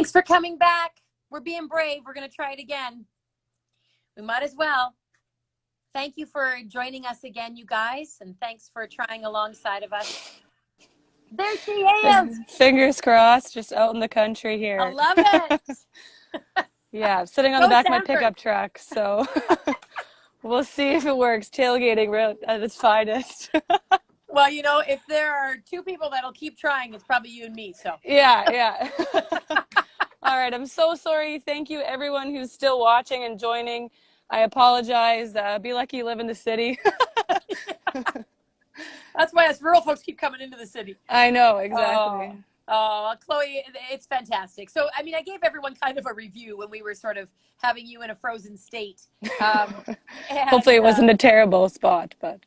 Thanks for coming back. We're being brave. We're going to try it again. We might as well. Thank you for joining us again, you guys, and thanks for trying alongside of us. There she is. Fingers crossed, just out in the country here. I love it. Yeah, sitting on Go the back Sanford. of my pickup truck, so we'll see if it works. Tailgating at its finest. Well, you know, if there are two people that'll keep trying, it's probably you and me. So Yeah. All right, I'm so sorry. Thank you, everyone who's still watching and joining. I apologize. Be lucky you live in the city. That's why us rural folks keep coming into the city. I know, exactly. Oh, Chloe, it's fantastic. So, I mean, I gave everyone kind of a review when we were sort of having you in a frozen state. Hopefully it wasn't a terrible spot, but.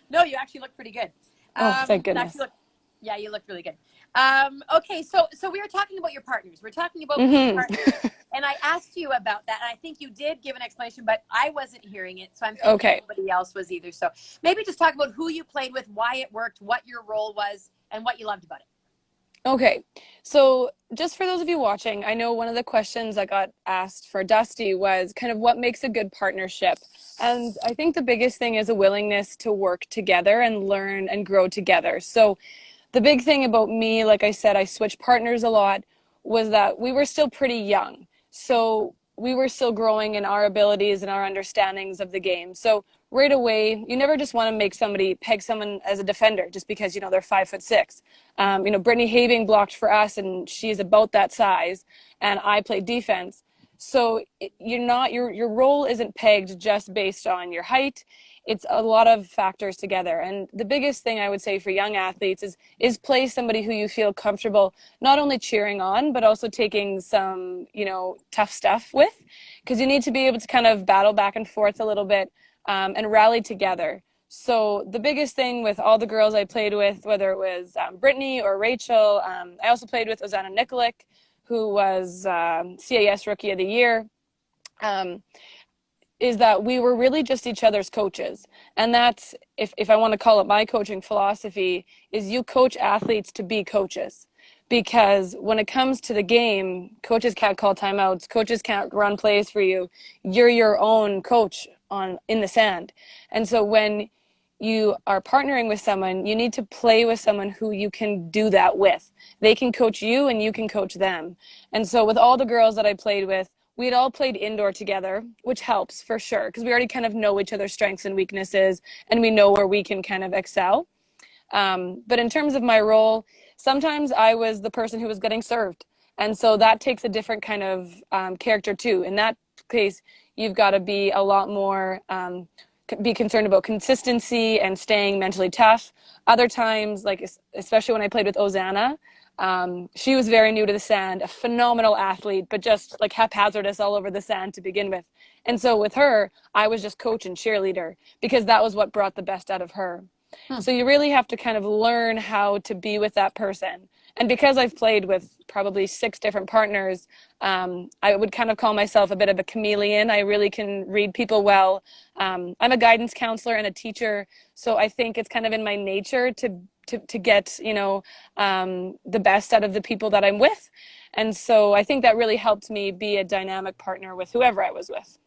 No, you actually look pretty good. Oh, thank goodness. You look really good. Okay, so we were talking about your partners. We're talking about being partners. And I asked you about that, and I think you did give an explanation, but I wasn't hearing it, so I'm thinking nobody else was either. So maybe just talk about who you played with, why it worked, what your role was, and what you loved about it. Okay, so just for those of you watching, I know one of the questions I got asked for Dusty was kind of what makes a good partnership. And I think the biggest thing is a willingness to work together and learn and grow together. So the big thing about me, like I said, I switched partners a lot, was that we were still pretty young. So we were still growing in our abilities and our understandings of the game. So right away, you never just want to peg someone as a defender just because, you know, they're 5'6". You know, Brittany Habing blocked for us and she's about that size, and I played defense. So your role isn't pegged just based on your height. It's a lot of factors together. And the biggest thing I would say for young athletes is play somebody who you feel comfortable not only cheering on, but also taking some, you know, tough stuff with, because you need to be able to kind of battle back and forth a little bit and rally together. So the biggest thing with all the girls I played with, whether it was Brittany or Rachel, I also played with Ozana Nikolic, who was CAS Rookie of the Year, is that we were really just each other's coaches. And that's, if I want to call it my coaching philosophy, is you coach athletes to be coaches. Because when it comes to the game, coaches can't call timeouts, coaches can't run plays for you. You're your own coach in the sand. And so when you are partnering with someone, you need to play with someone who you can do that with. They can coach you and you can coach them. And so with all the girls that I played with, we'd all played indoor together, which helps for sure, because we already kind of know each other's strengths and weaknesses, and we know where we can kind of excel. But in terms of my role, sometimes I was the person who was getting served. And so that takes a different kind of character too. In that case, you've got to be a lot more, be concerned about consistency and staying mentally tough. Other times, like especially when I played with Ozana, she was very new to the sand, a phenomenal athlete, but just like haphazardous all over the sand to begin with. And so with her, I was just coach and cheerleader because that was what brought the best out of her. So you really have to kind of learn how to be with that person. And because I've played with probably 6 different partners, I would kind of call myself a bit of a chameleon. I really can read people well. I'm a guidance counselor and a teacher, so I think it's kind of in my nature to get, you know, the best out of the people that I'm with. And so I think that really helped me be a dynamic partner with whoever I was with.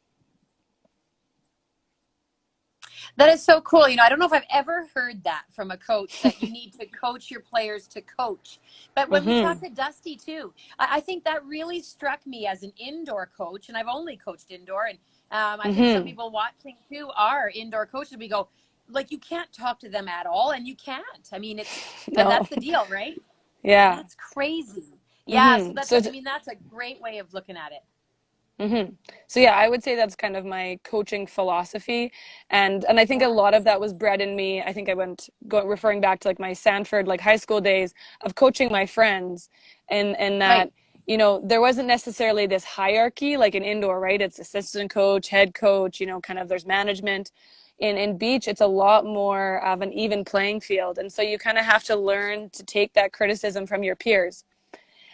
That is so cool. You know, I don't know if I've ever heard that from a coach, that you need to coach your players to coach. But when we talked to Dusty too, I think that really struck me as an indoor coach, and I've only coached indoor. And I think some people watching too are indoor coaches. We go, like, you can't talk to them at all, and you can't. I mean, that's the deal, right? Yeah. That's crazy. Yeah, so that's a great way of looking at it. So yeah, I would say that's kind of my coaching philosophy, and I think a lot of that was bred in me. I think I referring back to like my Sanford like high school days of coaching my friends, and that you know, there wasn't necessarily this hierarchy like in indoor, right? It's assistant coach, head coach, you know, kind of there's management. In beach, it's a lot more of an even playing field, and so you kind of have to learn to take that criticism from your peers.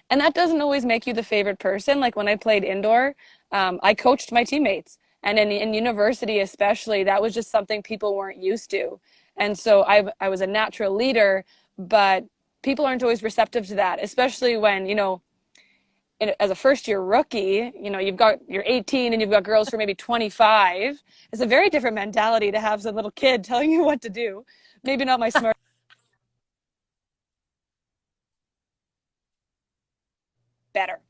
And that doesn't always make you the favorite person. Like when I played indoor, I coached my teammates. And in university especially, that was just something people weren't used to. And so I was a natural leader, but people aren't always receptive to that, especially when, you know, as a first year rookie, you're 18 and you've got girls who are maybe 25. It's a very different mentality to have some little kid telling you what to do. Maybe not my smart better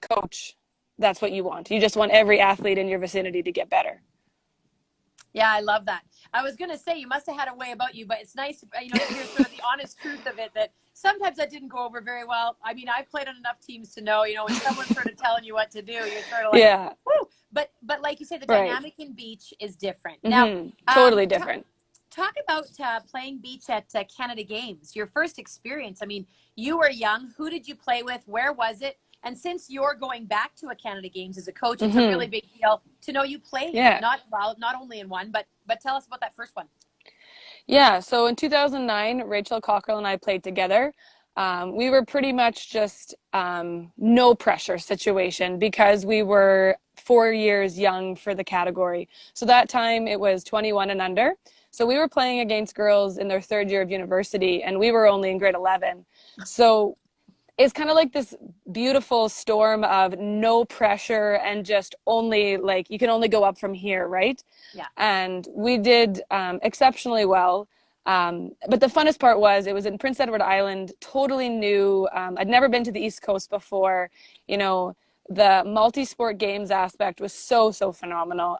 coach. That's what you want. You just want every athlete in your vicinity to get better. Yeah, I love that. I was going to say you must have had a way about you, but it's nice, to hear sort of the honest truth of it, that sometimes that didn't go over very well. I mean, I've played on enough teams to know, when someone's sort of telling you what to do, you're sort of like, Yeah. whoo. But like you say, the Right. dynamic in beach is different. Now, Totally different. talk about playing beach at Canada Games, your first experience. I mean, you were young. Who did you play with? Where was it? And since you're going back to a Canada Games as a coach, it's a really big deal to know you played. Yeah. Not only in one, but tell us about that first one. Yeah. So in 2009, Rachel Cockrell and I played together. We were pretty much just no pressure situation because we were 4 years young for the category. So that time it was 21 and under. So we were playing against girls in their third year of university, and we were only in grade 11. So it's kind of like this beautiful storm of no pressure and just only like you can only go up from here, right? Yeah. And we did exceptionally well. But the funnest part was it was in Prince Edward Island, totally new. I'd never been to the East Coast before. The multi-sport games aspect was so phenomenal.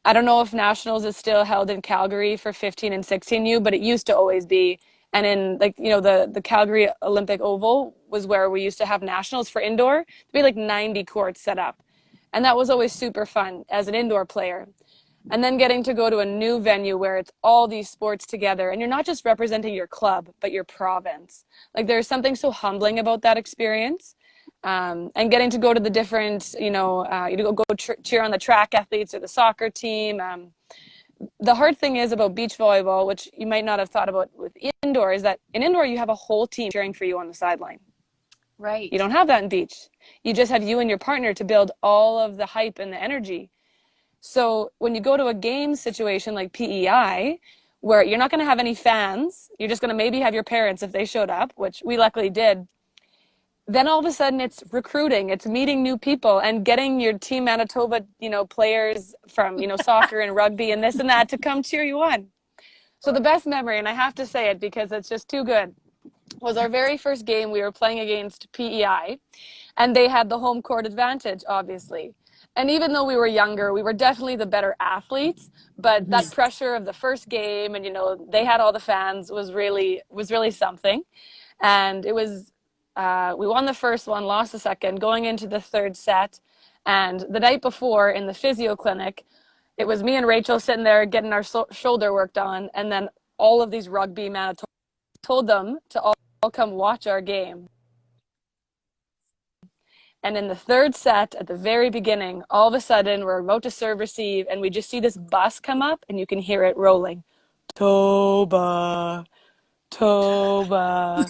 I don't know if Nationals is still held in Calgary for 15 and 16U, but it used to always be. And in the Calgary Olympic Oval was where we used to have Nationals for indoor. There'd be like 90 courts set up. And that was always super fun as an indoor player. And then getting to go to a new venue where it's all these sports together and you're not just representing your club, but your province. Like there's something so humbling about that experience. And getting to go to the different, you go cheer on the track athletes or the soccer team. The hard thing is about beach volleyball, which you might not have thought about with indoor, is that in indoor you have a whole team cheering for you on the sideline. Right. You don't have that in beach. You just have you and your partner to build all of the hype and the energy. So when you go to a game situation like PEI, where you're not going to have any fans, you're just going to maybe have your parents if they showed up, which we luckily did. Then all of a sudden it's recruiting, it's meeting new people and getting your Team Manitoba, players from, soccer and rugby and this and that to come cheer you on. So the best memory, and I have to say it because it's just too good, was our very first game. We were playing against PEI and they had the home court advantage, obviously. And even though we were younger, we were definitely the better athletes, but that pressure of the first game and, they had all the fans was really something. And it was, we won the first one, lost the second, going into the third set. And the night before in the physio clinic, it was me and Rachel sitting there getting our shoulder worked on. And then all of these rugby Manitoba told them to all come watch our game. And in the third set, at the very beginning, all of a sudden, we're about to serve receive, and we just see this bus come up, and you can hear it rolling. Toba, Toba.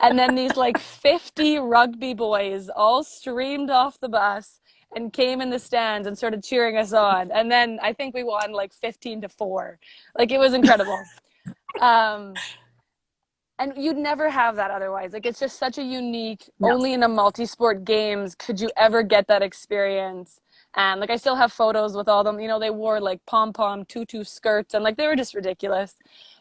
And then these like 50 rugby boys all streamed off the bus and came in the stands and started cheering us on. And then I think we won like 15-4. Like it was incredible. And you'd never have that otherwise. Like it's just such a unique, No. only in a multi-sport games could you ever get that experience. And like I still have photos with all them, they wore like pom-pom tutu skirts and like they were just ridiculous.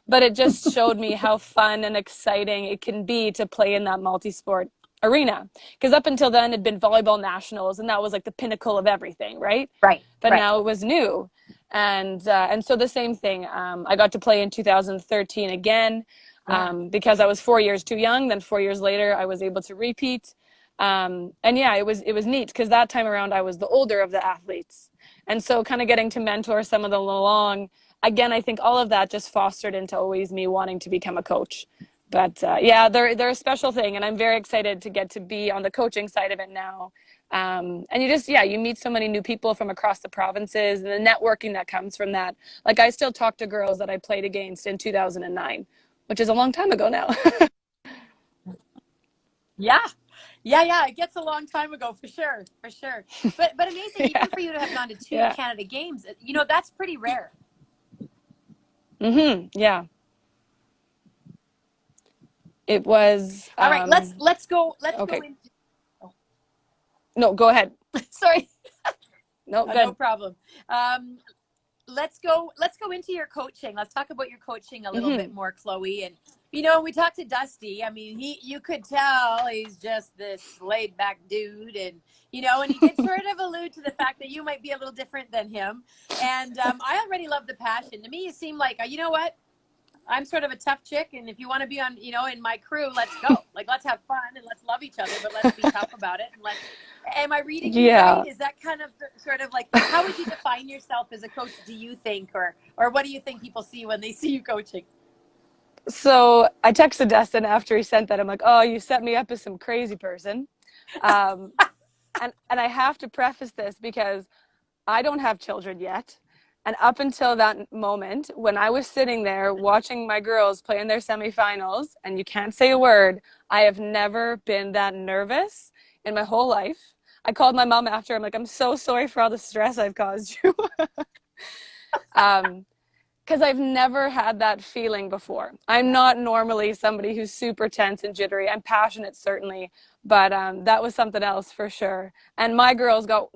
But it just showed me how fun and exciting it can be to play in that multi-sport arena. Because up until then it'd been volleyball nationals and that was like the pinnacle of everything, right? Right. But right. now it was new. And so the same thing. I got to play in 2013 again. Because I was 4 years too young. Then 4 years later, I was able to repeat. And yeah, it was neat because that time around I was the older of the athletes. And so kind of getting to mentor some of them along, again, I think all of that just fostered into always me wanting to become a coach. But yeah, they're a special thing. And I'm very excited to get to be on the coaching side of it now. And you meet so many new people from across the provinces and the networking that comes from that. Like I still talk to girls that I played against in 2009. Which is a long time ago now. Yeah. It gets a long time ago for sure. But amazing, even for you to have gone to two Canada Games, that's pretty rare. Yeah. It was. All right, let's go. Okay. Into No, go ahead. Sorry. No, No good. problem. Um, let's go into your coaching. Let's talk about your coaching a little bit more, Chloe. And we talked to Dusty. I mean, you could tell he's just this laid back dude, and he did sort of allude to the fact that you might be a little different than him. And I already love the passion. To me, you seem like, you know what? I'm sort of a tough chick, and if you want to be on, in my crew, let's go. Like, let's have fun and let's love each other, but let's be tough about it. And am I reading you right? Yeah. Is that kind of sort of like, how would you define yourself as a coach, do you think, or what do you think people see when they see you coaching? So I texted Dustin after he sent that. I'm like, oh, you set me up as some crazy person. Um, and I have to preface this because I don't have children yet. And up until that moment, when I was sitting there watching my girls play in their semifinals, and you can't say a word, I have never been that nervous in my whole life. I called my mom after. I'm like, I'm so sorry for all the stress I've caused you. um, because I've never had that feeling before. I'm not normally somebody who's super tense and jittery. I'm passionate, certainly, but that was something else for sure. And my girls got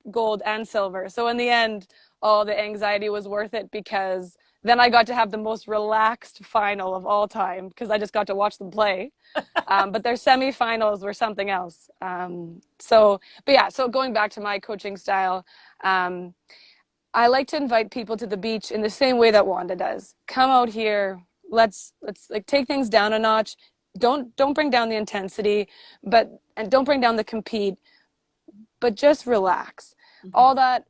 gold and silver. So in the end, all the anxiety was worth it because then I got to have the most relaxed final of all time because I just got to watch them play. But their semifinals were something else. But yeah, so going back to my coaching style, um, I like to invite people to the beach in the same way that Wanda does. Come out here. Let's like take things down a notch. Don't bring down the intensity, and don't bring down the compete, but just relax. All that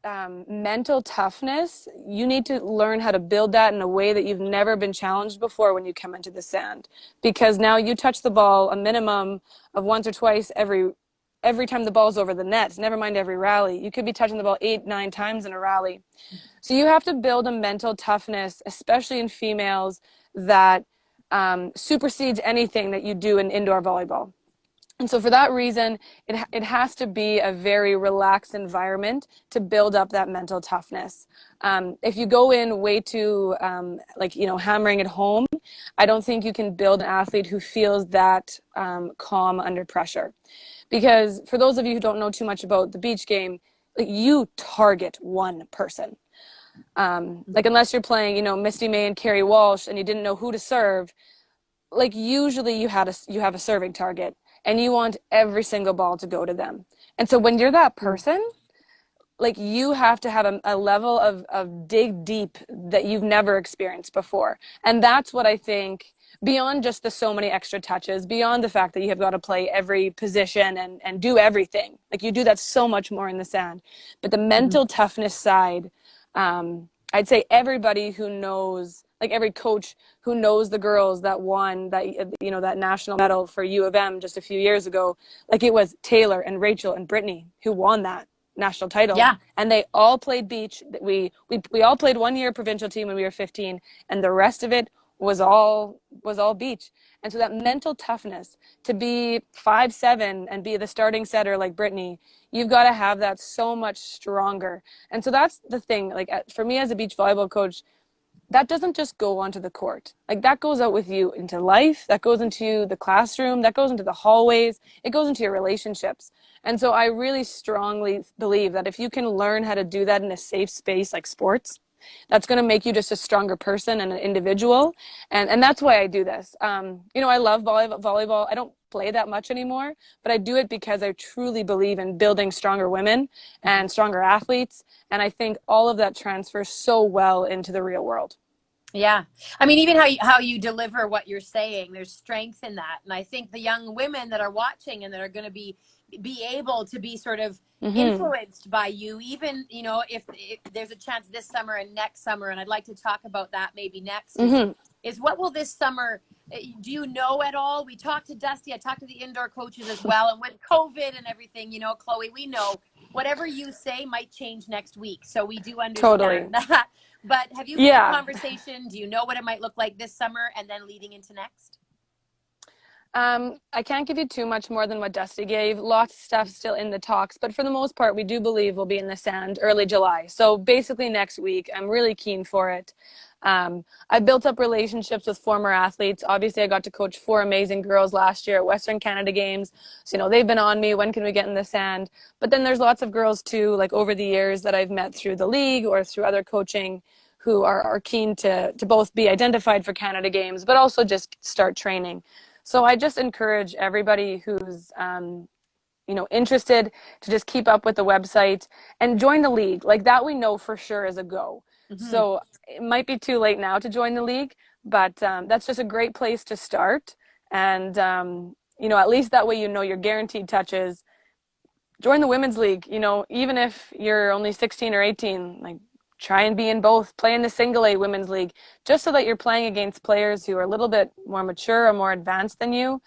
mental toughness, you need to learn how to build that in a way that you've never been challenged before when you come into the sand. Because now you touch the ball a minimum of once or twice every time the ball's over the net, never mind every rally. You could be touching the ball 8, 9 times in a rally. So you have to build a mental toughness, especially in females, that supersedes anything that you do in indoor volleyball. And so for that reason, it has to be a very relaxed environment to build up that mental toughness. If you go in way too, hammering it home, I don't think you can build an athlete who feels that calm under pressure. Because for those of you who don't know too much about the beach game, like, you target one person. Like, unless you're playing, Misty May and Carrie Walsh and you didn't know who to serve, like, usually you have a serving target and you want every single ball to go to them. And so when you're that person, like, you have to have a level of dig deep that you've never experienced before. And that's what I think, beyond just the so many extra touches, beyond the fact that you have got to play every position and do everything. Like, you do that so much more in the sand. But the mental toughness side, I'd say everybody who knows, like every coach who knows the girls that won that national medal for U of M just a few years ago, like, it was Taylor and Rachel and Brittany who won that national title, Yeah. and they all played beach. We all played 1 year provincial team when we were 15, and the rest of it was all beach. And so that mental toughness to be 5'7" and be the starting setter like Brittany, you've got to have that so much stronger. And so that's the thing. Like, for me as a beach volleyball coach, that doesn't just go onto the court. Like, that goes out with you into life, that goes into the classroom, that goes into the hallways, it goes into your relationships. And so I really strongly believe that if you can learn how to do that in a safe space like sports, that's going to make you just a stronger person and an individual. And that's why I do this. I love volleyball. I don't play that much anymore, but I do it because I truly believe in building stronger women and stronger athletes. And I think all of that transfers so well into the real world. Yeah. I mean, even how you deliver what you're saying, there's strength in that. And I think the young women that are watching and that are going to be able to be sort of influenced by you, even, if there's a chance this summer and next summer, and I'd like to talk about that maybe next, is what will this summer, do you know at all? We talked to Dusty, I talked to the indoor coaches as well. And with COVID and everything, Chloe, we know whatever you say might change next week. So we do Totally. understand that. But have you been in Yeah. conversation? Do you know what it might look like this summer and then leading into next? I can't give you too much more than what Dusty gave. Lots of stuff still in the talks, but for the most part, we do believe we'll be in the sand early July. So basically next week. I'm really keen for it. I built up relationships with former athletes. Obviously, I got to coach 4 amazing girls last year at Western Canada Games. So, they've been on me. When can we get in the sand? But then there's lots of girls too, like over the years that I've met through the league or through other coaching who are keen to both be identified for Canada Games, but also just start training. So I just encourage everybody who's interested to just keep up with the website and join the league. Like that we know for sure is a go. Mm-hmm. So it might be too late now to join the league, but that's just a great place to start. And at least that way you're guaranteed touches. Join the women's league. Even if you're only 16 or 18, like try and be in both. Play in the single A women's league, just so that you're playing against players who are a little bit more mature or more advanced than you.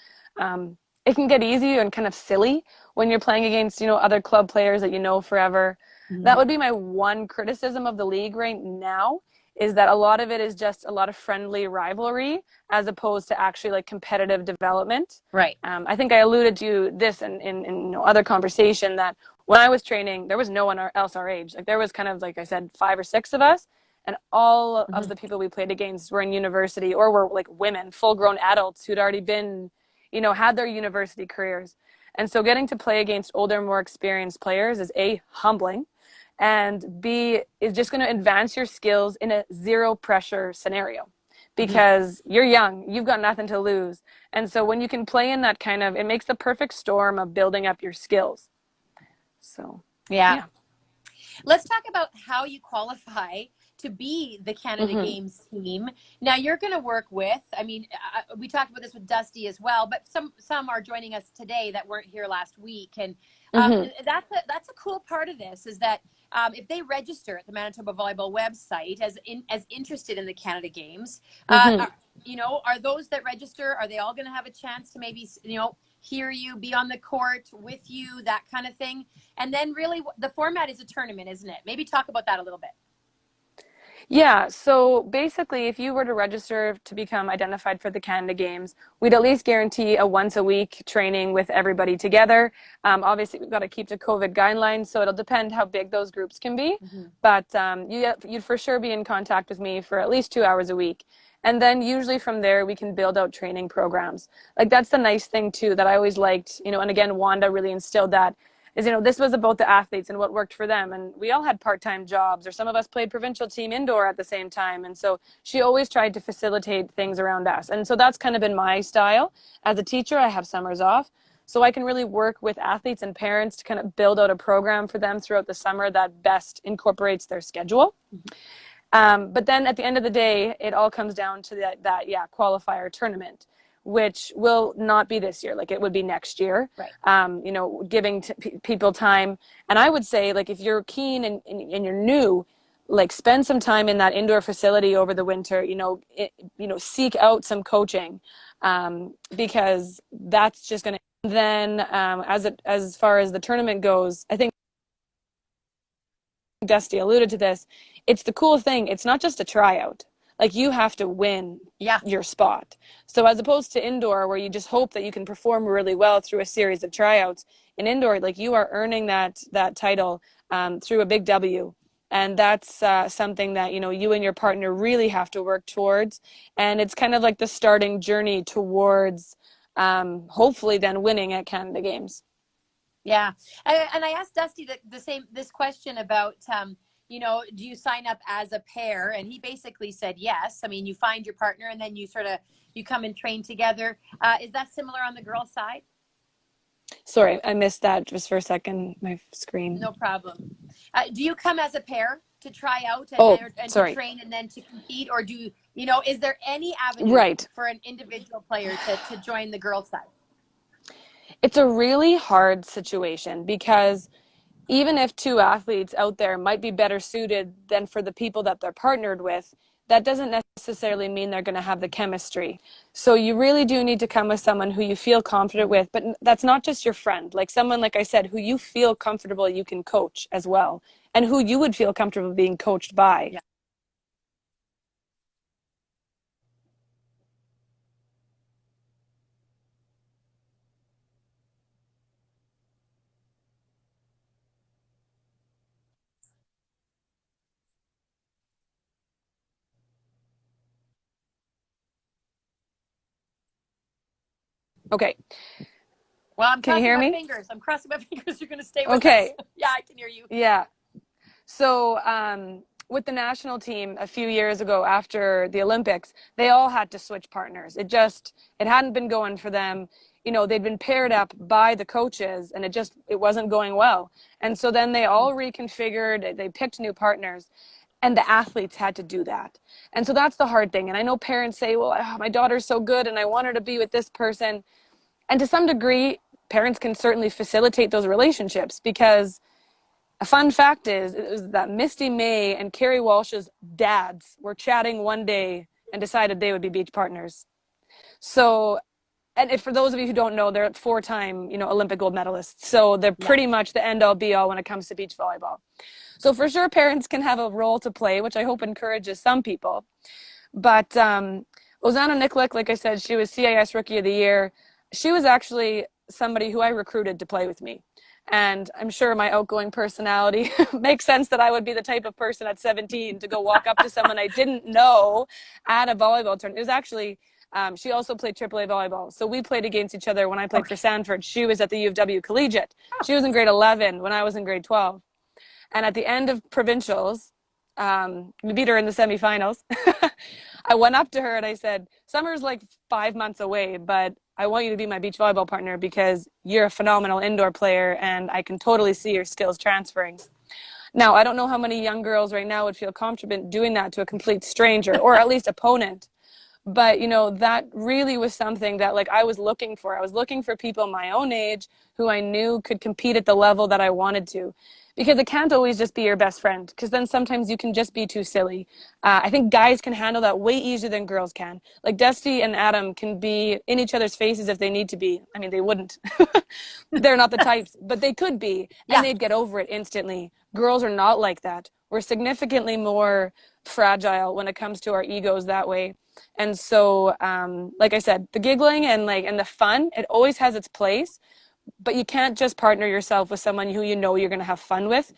It can get easy and kind of silly when you're playing against other club players that you know forever. Mm-hmm. That would be my one criticism of the league right now, is that a lot of it is just a lot of friendly rivalry as opposed to actually like competitive development. Right. I think I alluded to this in other conversation that when I was training, there was no one else our age. Like there was kind of, like I said, 5 or 6 of us, and all Mm-hmm. of the people we played against were in university or were like women, full-grown adults who'd already been, had their university careers. And so getting to play against older, more experienced players is A, humbling, and B, is just going to advance your skills in a zero pressure scenario Mm-hmm. because you're young, you've got nothing to lose. And so when you can play in that kind of, it makes the perfect storm of building up your skills. So, Yeah. yeah. Let's talk about how you qualify to be the Canada Mm-hmm. Games team. Now you're going to work with, we talked about this with Dusty as well, but some are joining us today that weren't here last week. And Mm-hmm. that's a cool part of this is that if they register at the Manitoba Volleyball website as interested in the Canada Games, Mm-hmm. are those that register, are they all going to have a chance to maybe, hear you, be on the court with you, that kind of thing? And then really the format is a tournament, isn't it? Maybe talk about that a little bit. Yeah, so basically, if you were to register to become identified for the Canada Games, we'd at least guarantee a once a week training with everybody together. Obviously, we've got to keep to COVID guidelines, so it'll depend how big those groups can be. Mm-hmm. But you'd for sure be in contact with me for at least 2 hours a week. And then usually from there, we can build out training programs. Like that's the nice thing too that I always liked, and again, Wanda really instilled that is, this was about the athletes and what worked for them. And we all had part-time jobs, or some of us played provincial team indoor at the same time. And so she always tried to facilitate things around us. And so that's kind of been my style. As a teacher, I have summers off. So I can really work with athletes and parents to kind of build out a program for them throughout the summer that best incorporates their schedule. But then at the end of the day, it all comes down to that qualifier tournament, which will not be this year. Like it would be next year. Right. Giving people time. And I would say, like, if you're keen and you're new, like spend some time in that indoor facility over the winter, seek out some coaching, because that's just going to, then, as far as the tournament goes, I think Dusty alluded to this. It's the cool thing. It's not just a tryout. Like you have to win Yeah. your spot. So as opposed to indoor, where you just hope that you can perform really well through a series of tryouts, in indoor, like you are earning that title through a big W. And that's something that you and your partner really have to work towards. And it's kind of like the starting journey towards hopefully then winning at Canada Games. Yeah. And I asked Dusty this question about, do you sign up as a pair? And he basically said yes. I mean, you find your partner and then you come and train together. Is that similar on the girls' side? Sorry, I missed that just for a second, my screen. No problem. Do you come as a pair to try out and to train and then to compete? Or is there any avenue for an individual player to join the girls' side? It's a really hard situation because even if 2 athletes out there might be better suited than for the people that they're partnered with, that doesn't necessarily mean they're going to have the chemistry. So you really do need to come with someone who you feel confident with, but that's not just your friend, like someone, like I said, who you feel comfortable you can coach as well, and who you would feel comfortable being coached by. Yeah. Okay. Well, I'm Can you crossing hear my me? fingers. I'm crossing my fingers. You're going to stay with us. Okay. Yeah, I can hear you. Yeah. So, with the national team a few years ago after the Olympics, they all had to switch partners. It hadn't been going for them. You know, they'd been paired up by the coaches and it wasn't going well. And so then they all reconfigured, they picked new partners, and the athletes had to do that. And so that's the hard thing. And I know parents say, well, my daughter's so good and I want her to be with this person. And to some degree, parents can certainly facilitate those relationships because a fun fact is it was that Misty May and Carrie Walsh's dads were chatting one day and decided they would be beach partners. So, and if, for those of you who don't know, they're four-time, Olympic gold medalists. So they're Yeah. pretty much the end all be all when it comes to beach volleyball. So for sure, parents can have a role to play, which I hope encourages some people. But Ozana Nikolic, like I said, she was CIS Rookie of the Year. She was actually somebody who I recruited to play with me. And I'm sure my outgoing personality makes sense that I would be the type of person at 17 to go walk up to someone I didn't know at a volleyball tournament. It was actually, she also played AAA volleyball. So we played against each other when I played for Sanford. She was at the U of W Collegiate. She was in grade 11 when I was in grade 12. And at the end of provincials, we beat her in the semifinals. I went up to her and I said, summer's like 5 months away, but I want you to be my beach volleyball partner because you're a phenomenal indoor player and I can totally see your skills transferring. Now, I don't know how many young girls right now would feel confident doing that to a complete stranger or at least opponent. But, that really was something that like I was looking for. I was looking for people my own age who I knew could compete at the level that I wanted to. Because it can't always just be your best friend, because then sometimes you can just be too silly. I think guys can handle that way easier than girls can. Like Dusty and Adam can be in each other's faces if they need to be. I mean, they wouldn't. They're not the types, but they could be, and Yeah. they'd get over it instantly. Girls are not like that. We're significantly more fragile when it comes to our egos that way. And so, like I said, the giggling and the fun, it always has its place, but you can't just partner yourself with someone who you're going to have fun with.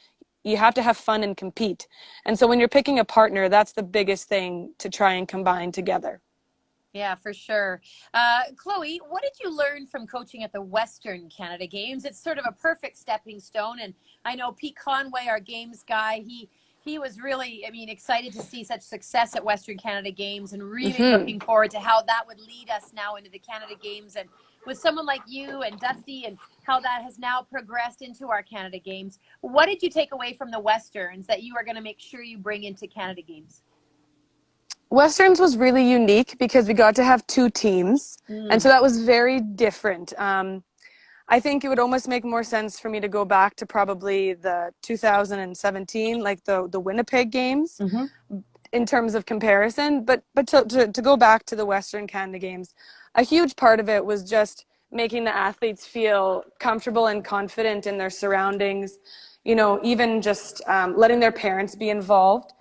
You have to have fun and compete. And so when you're picking a partner, that's the biggest thing to try and combine together. Yeah, for sure. Chloe, what did you learn from coaching at the Western Canada Games? It's sort of a perfect stepping stone. And I know Pete Conway, our games guy, he was really, excited to see such success at Western Canada Games and really looking forward to how that would lead us now into the Canada Games. And with someone like you and Dusty and how that has now progressed into our Canada Games, what did you take away from the Westerns that you are going to make sure you bring into Canada Games? Westerns was really unique because we got to have two teams. And so that was very different. I think it would almost make more sense for me to go back to probably the 2017, like the Winnipeg games in terms of comparison. But to go back to the Western Canada Games, a huge part of it was just making the athletes feel comfortable and confident in their surroundings, even just letting their parents be involved.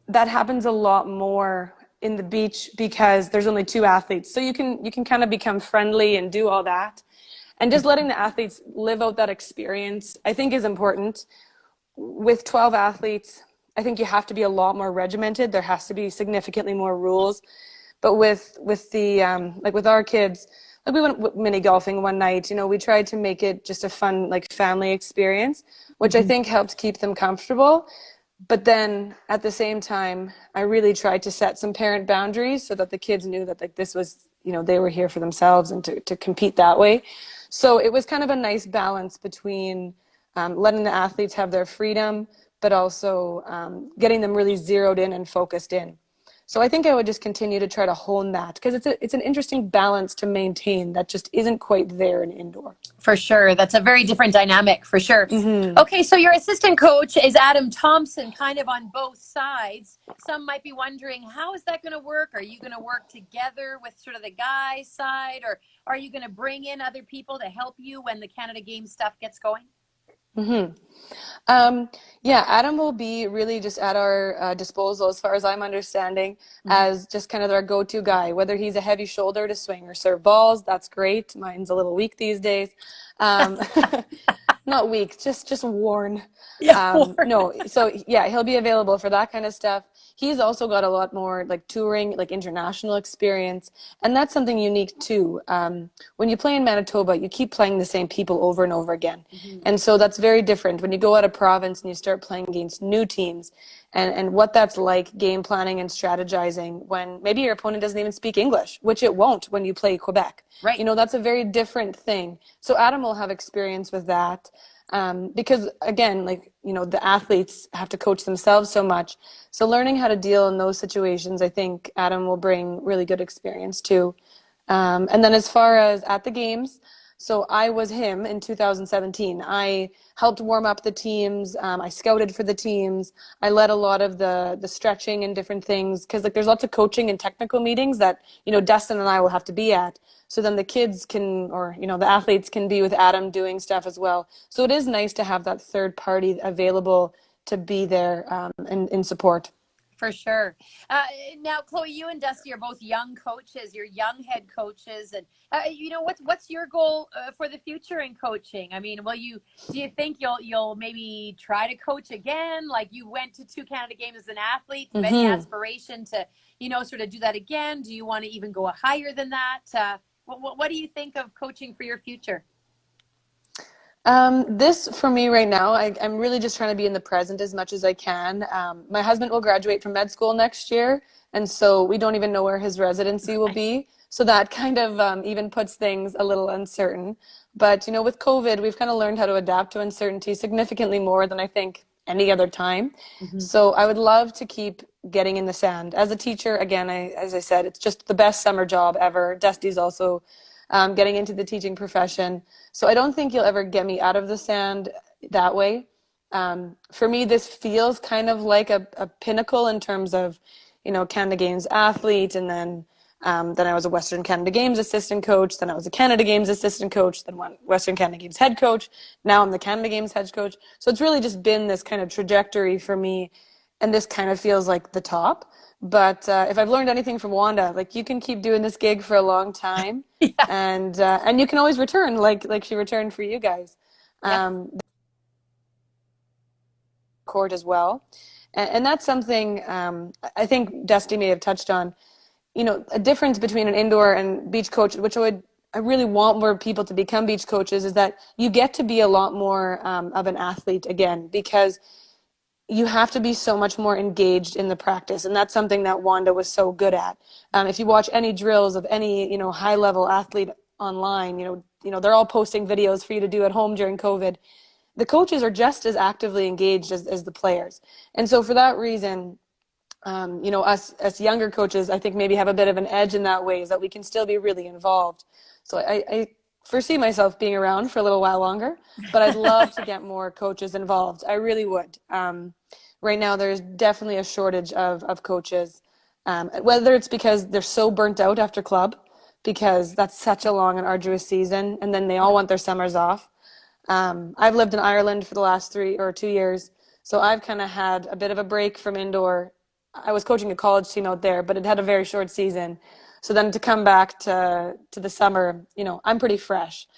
That happens a lot more in the beach because there's only two athletes. So you can kind of become friendly and do all that. And just letting the athletes live out that experience, I think, is important. With 12 athletes, I think you have to be a lot more regimented. There has to be significantly more rules. But with the like with our kids, like we went mini golfing one night. We tried to make it just a fun like family experience, which I think helped keep them comfortable. But then at the same time, I really tried to set some parent boundaries so that the kids knew that like this was, they were here for themselves and to compete that way. So it was kind of a nice balance between letting the athletes have their freedom, but also getting them really zeroed in and focused in. So I think I would just continue to try to hone that because it's an interesting balance to maintain that just isn't quite there in indoor. For sure. That's a very different dynamic, for sure. Okay, so your assistant coach is Adam Thompson, kind of on both sides. Some might be wondering, how is that going to work? Are you going to work together with sort of the guys' side, or are you going to bring in other people to help you when the Canada Games stuff gets going? Yeah, Adam will be really just at our disposal, as far as I'm understanding, as just kind of our go-to guy. Whether he's a heavy shoulder to swing or serve balls, that's great. Mine's a little weak these days. Not weak, just worn. Yeah, more. No, so yeah, he'll be available for that kind of stuff. He's also got a lot more like touring, like international experience, and that's something unique too. When you play in Manitoba, you keep playing the same people over and over again, Mhm. and so that's very different when you go out of province and you start playing against new teams, and what that's like game planning and strategizing when maybe your opponent doesn't even speak English, which it won't when you play Quebec. Right. That's a very different thing. So Adam will have experience with that. Because again, like, the athletes have to coach themselves so much. So learning how to deal in those situations, I think Adam will bring really good experience too. And then as far as at the games, so I was him in 2017. I helped warm up the teams. I scouted for the teams. I led a lot of the stretching and different things because like there's lots of coaching and technical meetings that Dustin and I will have to be at. So then the kids can, or the athletes can be with Adam doing stuff as well. So it is nice to have that third party available to be there and in support. For sure. Now, Chloe, you and Dusty are both young coaches. You're young head coaches, and what's your goal for the future in coaching? I mean, do you think you'll maybe try to coach again? Like you went to two Canada Games as an athlete. Do you have any Mm-hmm. aspiration to sort of do that again? Do you want to even go higher than that? What do you think of coaching for your future? This for me right now, I'm really just trying to be in the present as much as I can. My husband will graduate from med school next year, and so we don't even know where his residency will be. So that kind of even puts things a little uncertain. But with COVID, we've kind of learned how to adapt to uncertainty significantly more than I think any other time. Mhm. So I would love to keep getting in the sand. As a teacher, again, as I said, it's just the best summer job ever. Dusty's also getting into the teaching profession. So I don't think you'll ever get me out of the sand that way. For me, this feels kind of like a pinnacle in terms of, Canada Games athlete, and then I was a Western Canada Games assistant coach. Then I was a Canada Games assistant coach. Then one Western Canada Games head coach. Now I'm the Canada Games head coach. So it's really just been this kind of trajectory for me, and this kind of feels like the top. But if I've learned anything from Wanda, like you can keep doing this gig for a long time, Yeah. and you can always return, like she returned for you guys, Yeah. court as well, and that's something I think Dusty may have touched on. A difference between an indoor and beach coach, which I really want more people to become beach coaches, is that you get to be a lot more of an athlete again because you have to be so much more engaged in the practice, and that's something that Wanda was so good at. If you watch any drills of any high level athlete online, they're all posting videos for you to do at home during COVID. The coaches are just as actively engaged as the players, and so for that reason, us younger coaches, I think maybe have a bit of an edge in that way, is that we can still be really involved. So I foresee myself being around for a little while longer, but I'd love to get more coaches involved. I really would. Right now, there's definitely a shortage of coaches, whether it's because they're so burnt out after club, because that's such a long and arduous season, and then they all want their summers off. I've lived in Ireland for the last 2 years, so I've kind of had a bit of a break from indoor. I was coaching a college team out there, but it had a very short season. So then to come back to the summer, I'm pretty fresh.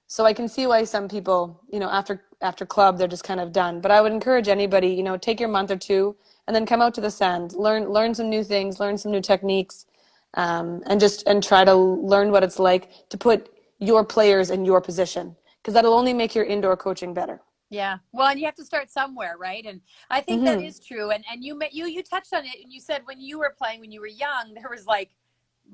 So I can see why some people, after club, they're just kind of done. But I would encourage anybody, take your month or two and then come out to the sand, learn some new things, learn some new techniques, and try to learn what it's like to put your players in your position, because that'll only make your indoor coaching better. Yeah. Well, and you have to start somewhere, right? And I think that Mm-hmm. is true. And you touched on it, and you said when you were playing when you were young, there was like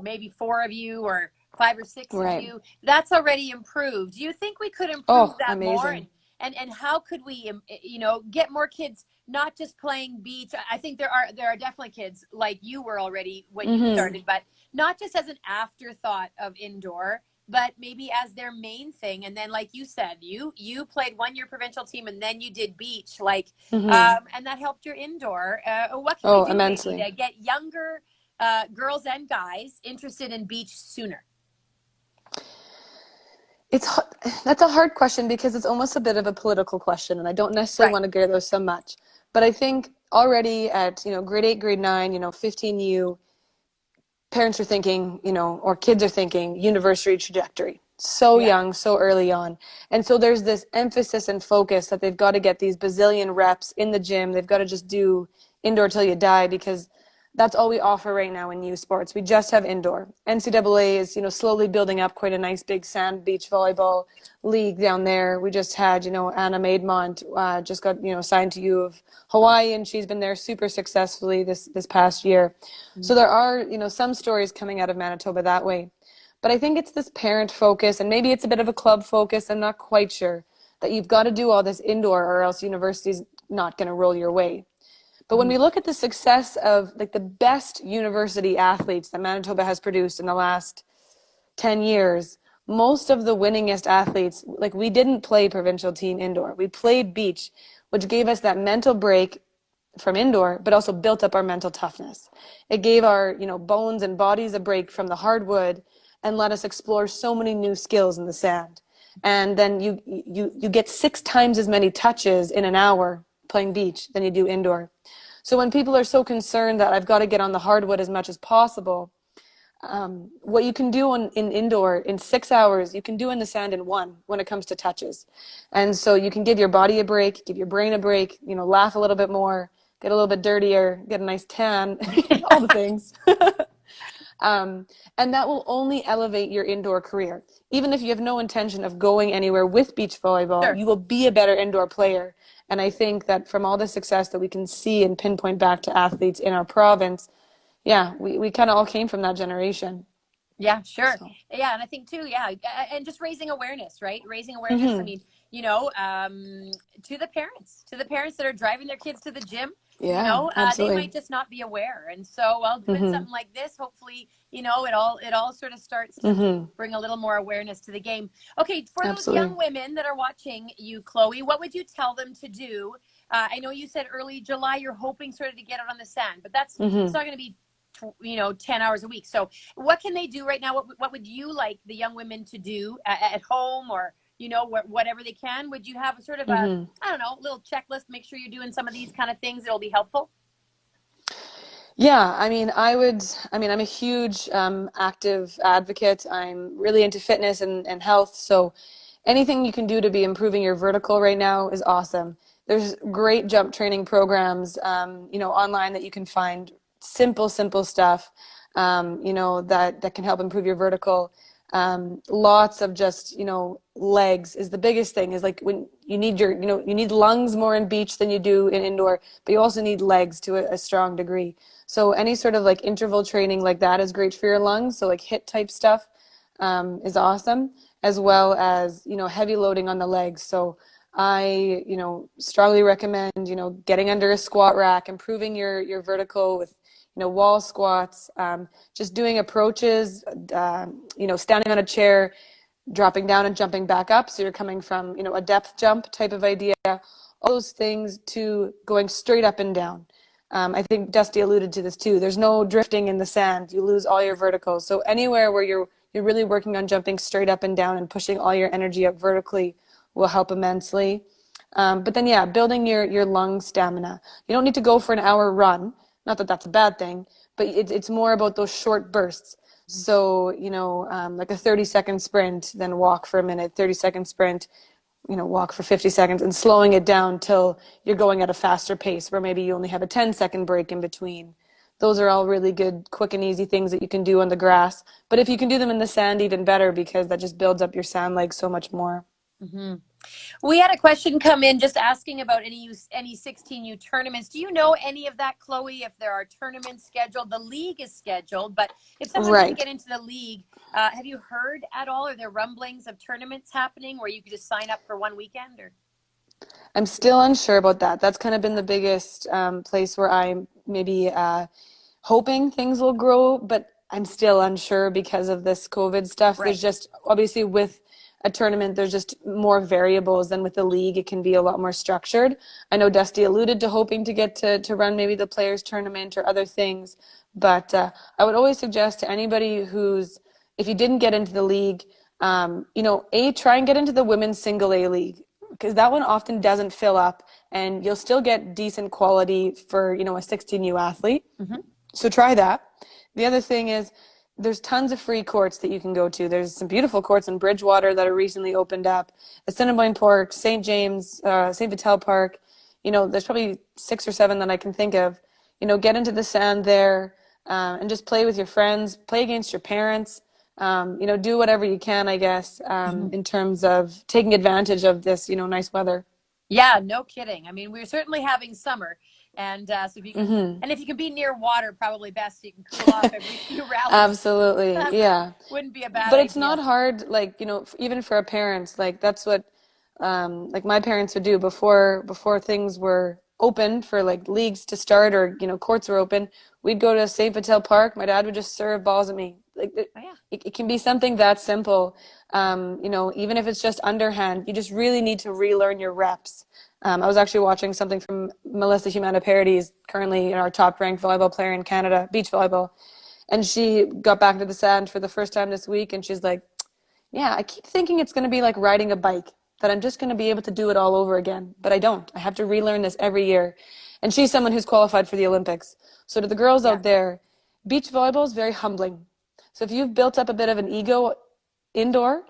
maybe four of you or five or six of Right. you. That's already improved. Do you think we could improve Oh, that more? amazing. And how could we get more kids not just playing beach? I think there are definitely kids like you were already when you Mm-hmm. started, but not just as an afterthought of indoor, but maybe as their main thing. And then, like you said, you played 1 year provincial team, and then you did beach, Mm-hmm. and that helped your indoor. What can we Oh, do maybe immensely. to get younger girls and guys interested in beach sooner? It's that's a hard question because it's almost a bit of a political question, and I don't necessarily Right. want to go there so much. But I think already at grade 8, grade 9, 15U, parents are thinking, or kids are thinking university trajectory. so Yeah. young, so early on. And so there's this emphasis and focus that they've got to get these bazillion reps in the gym. They've got to just do indoor till you die, because that's all we offer right now in youth sports. We just have indoor. NCAA is, slowly building up quite a nice big sand beach volleyball league down there. We just had, Anna Maidmont just got, signed to U of Hawaii, and she's been there super successfully this past year. So there are, some stories coming out of Manitoba that way. But I think it's this parent focus, and maybe it's a bit of a club focus, I'm not quite sure, that you've got to do all this indoor or else university's not going to roll your way. But when we look at the success of like the best university athletes that Manitoba has produced in the last 10 years, most of the winningest athletes, like, we didn't play provincial team indoor. We played beach, which gave us that mental break from indoor, but also built up our mental toughness. It gave our, bones and bodies a break from the hardwood and let us explore so many new skills in the sand. And then you get 6 times as many touches in an hour playing beach than you do indoor. So when people are so concerned that I've got to get on the hardwood as much as possible, what you can do in indoor in 6 hours, you can do in the sand in 1 when it comes to touches. And so you can give your body a break, give your brain a break, laugh a little bit more, get a little bit dirtier, get a nice tan, all the things. And that will only elevate your indoor career. Even if you have no intention of going anywhere with beach volleyball, Sure. you will be a better indoor player. And I think that from all the success that we can see and pinpoint back to athletes in our province, yeah, we kind of all came from that generation. Yeah, sure. So, Yeah, and I think too, yeah, and just raising awareness, right? Raising awareness. I mean, to the parents that are driving their kids to the gym, yeah, they absolutely. might just not be aware. And so, while doing something like this, hopefully, it all sort of starts to bring a little more awareness to the game. Okay, for those young Absolutely. women that are watching you, Chloe, what would you tell them to do? I know you said early July you're hoping sort of to get out on the sand, but it's not going to be 10 hours a week. So what can they do right now? What would you like the young women to do at home, or whatever they can? Would you have a sort of a, I don't know, little checklist, make sure you're doing some of these kind of things that'll be helpful? Yeah, I'm a huge active advocate. I'm really into fitness and health. So anything you can do to be improving your vertical right now is awesome. There's great jump training programs, online that you can find, simple stuff, that can help improve your vertical. Lots of just, legs is the biggest thing, is like when you need lungs more in beach than you do in indoor, but you also need legs to a strong degree. So any sort of like interval training like that is great for your lungs. So like HIIT type stuff is awesome, as well as, heavy loading on the legs. So I, strongly recommend, getting under a squat rack, improving your vertical with, wall squats, just doing approaches, standing on a chair, dropping down and jumping back up. So you're coming from, a depth jump type of idea, all those things, to going straight up and down. I think Dusty alluded to this too. There's no drifting in the sand. You lose all your verticals. So anywhere where you're really working on jumping straight up and down and pushing all your energy up vertically will help immensely. But then, yeah, building your lung stamina. You don't need to go for an hour run. Not that that's a bad thing, but it's more about those short bursts. So, like a 30-second sprint, then walk for a minute, 30-second sprint, walk for 50 seconds, and slowing it down till you're going at a faster pace, where maybe you only have a 10-second break in between. Those are all really good, quick and easy things that you can do on the grass. But if you can do them in the sand, even better, because that just builds up your sand legs so much more. We had a question come in just asking about any 16U tournaments. Do you know any of that, Chloe? If there are tournaments scheduled, the league is scheduled, but if someone didn't Right. get into the league, have you heard at all? Are there rumblings of tournaments happening where you could just sign up for one weekend? Or I'm still unsure about that. That's kind of been the biggest place where I'm maybe hoping things will grow, but I'm still unsure because of this COVID stuff. There's right? just, obviously, with a tournament, there's just more variables than with the league. It can be a lot more structured. I know Dusty alluded to hoping to get to run maybe the players tournament or other things, but I would always suggest to anybody if you didn't get into the league, try and get into the women's single A league, because that one often doesn't fill up, and you'll still get decent quality for, a 16U athlete. So try that. The other thing is, there's tons of free courts that you can go to. There's some beautiful courts in Bridgewater that are recently opened up. Assiniboine Park, St. James, St. Vital Park. There's probably 6 or 7 that I can think of. Get into the sand there, and just play with your friends, play against your parents. Do whatever you can, I guess, in terms of taking advantage of this, nice weather. Yeah, no kidding. I mean, we're certainly having summer, and so if you can, and if you can be near water, probably best. So you can cool off every few rallies. Absolutely, yeah. Wouldn't be a bad But it's not idea. hard, like, even for our parents, like that's what like my parents would do before things were open for like leagues to start, or courts were open. We'd go to St. Vital Park. My dad would just serve balls at me. Like Oh yeah. it can be something that simple. Even if it's just underhand, you just really need to relearn your reps. I was actually watching something from Melissa Humana-Paradis, currently our top-ranked volleyball player in Canada, beach volleyball, and she got back into the sand for the first time this week, and she's like, yeah, I keep thinking it's going to be like riding a bike, that I'm just going to be able to do it all over again. But I don't. I have to relearn this every year. And she's someone who's qualified for the Olympics. So to the girls Yeah. out there, beach volleyball is very humbling. So if you've built up a bit of an ego indoor,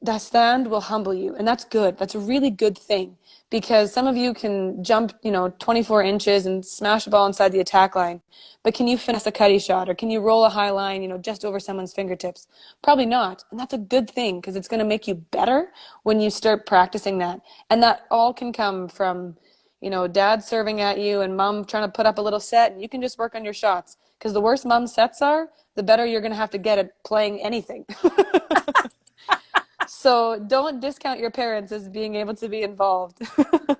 that stand will humble you, and that's good. That's a really good thing, because some of you can jump 24 inches and smash a ball inside the attack line, but can you finesse a cutty shot, or can you roll a high line just over someone's fingertips? Probably not. And that's a good thing, because it's going to make you better when you start practicing that. And that all can come from dad serving at you and mom trying to put up a little set, and you can just work on your shots, because the worse mom's sets are, the better you're going to have to get at playing anything. So don't discount your parents as being able to be involved.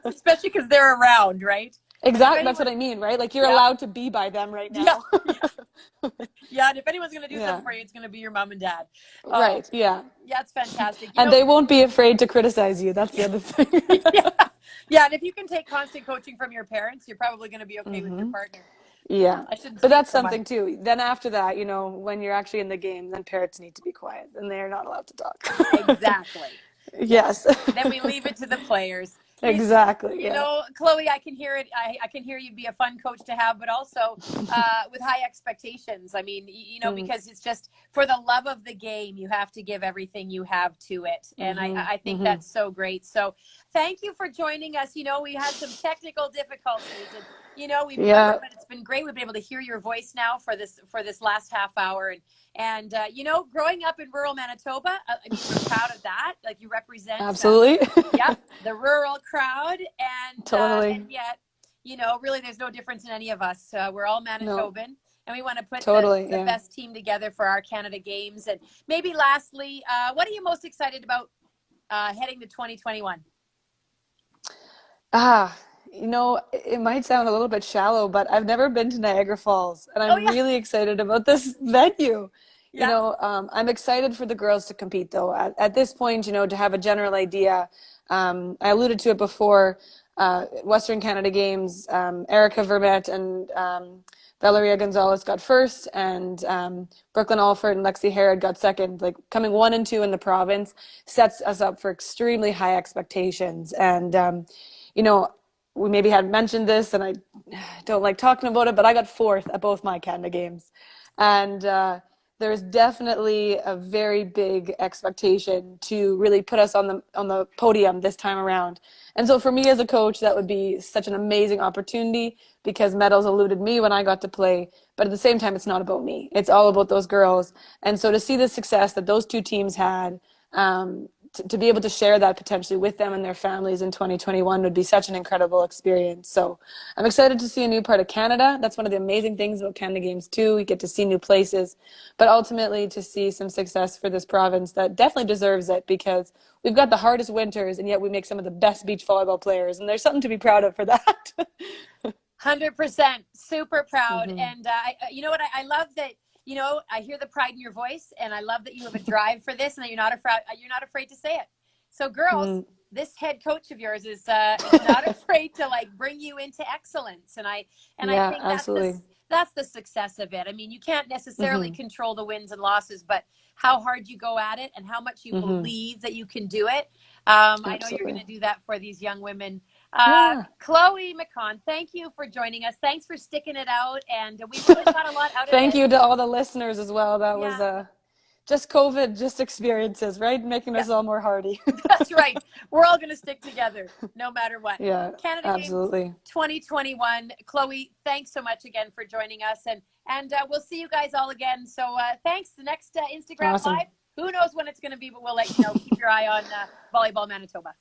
Especially because they're around, right? I mean, if Exactly. That's what anyone, I mean, right? Like you're yeah, allowed to be by them right yeah, now. yeah. And if anyone's going to do Yeah. something for you, it's going to be your mom and dad. Oh, Right. Yeah. yeah, it's fantastic. And they won't be afraid to criticize you. That's the other thing. Yeah, yeah. And if you can take constant coaching from your parents, you're probably going to be okay with your partner. Yeah. I shouldn't But speak that's for my. something too. Then after that, when you're actually in the game, then parents need to be quiet and they're not allowed to talk. Exactly. Yeah. Yes. Then we leave it to the players. Exactly. Yeah. Chloe, I can hear it. I can hear you be a fun coach to have, but also with high expectations. I mean, because it's just for the love of the game, you have to give everything you have to it. And I think that's so great. So thank you for joining us. We had some technical difficulties, and Yeah. but it's been great. We've been able to hear your voice now for this last half hour. And growing up in rural Manitoba, I mean, we're proud of that. Like you represent, Absolutely. yep, the rural crowd, and Totally. yet, really, there's no difference in any of us. We're all No. Manitoban, and we want to put Totally. the Yeah. best team together for our Canada Games. And maybe lastly, what are you most excited about heading to 2021? Ah, it might sound a little bit shallow, but I've never been to Niagara Falls, and Oh I'm yeah, really excited about this venue. yeah, I'm excited for the girls to compete, though. At this point, to have a general idea, I alluded to it before, Western Canada Games, Erica Vermette and Valeria Gonzalez got first, and Brooklyn Alford and Lexi Herod got second. Like coming 1 and 2 in the province sets us up for extremely high expectations. And we maybe had mentioned this, and I don't like talking about it, but I got fourth at both my Canada Games. And there's definitely a very big expectation to really put us on the podium this time around. And so for me as a coach, that would be such an amazing opportunity, because medals eluded me when I got to play. But at the same time, it's not about me. It's all about those girls. And so to see the success that those two teams had, to be able to share that potentially with them and their families in 2021 would be such an incredible experience. So I'm excited to see a new part of Canada. That's one of the amazing things about Canada Games too. We get to see new places, but ultimately to see some success for this province that definitely deserves it, because we've got the hardest winters and yet we make some of the best beach volleyball players, and there's something to be proud of for that. 100%, super proud. And you know what? I love that. I hear the pride in your voice, and I love that you have a drive for this, and that you're not afraid. You're not afraid to say it. So, girls, this head coach of yours is not afraid to bring you into excellence, and I Yeah, think absolutely. that's the success of it. I mean, you can't necessarily control the wins and losses, but how hard you go at it and how much you believe that you can do it. I know you're going Absolutely. to do that for these young women Yeah. Chloe McCaughan, thank you for joining us. Thanks for sticking it out. And we really got a lot out of Thank this. you to all the listeners as well. That was Yeah. just COVID, just experiences, right? Making Yeah. us all more hardy. That's right. We're all going to stick together no matter what. Yeah, Canada Games absolutely. 2021. Chloe, thanks so much again for joining us. And we'll see you guys all again. So thanks. The next Instagram Awesome. Live, who knows when it's going to be, but we'll let you know. Keep your eye on Volleyball Manitoba.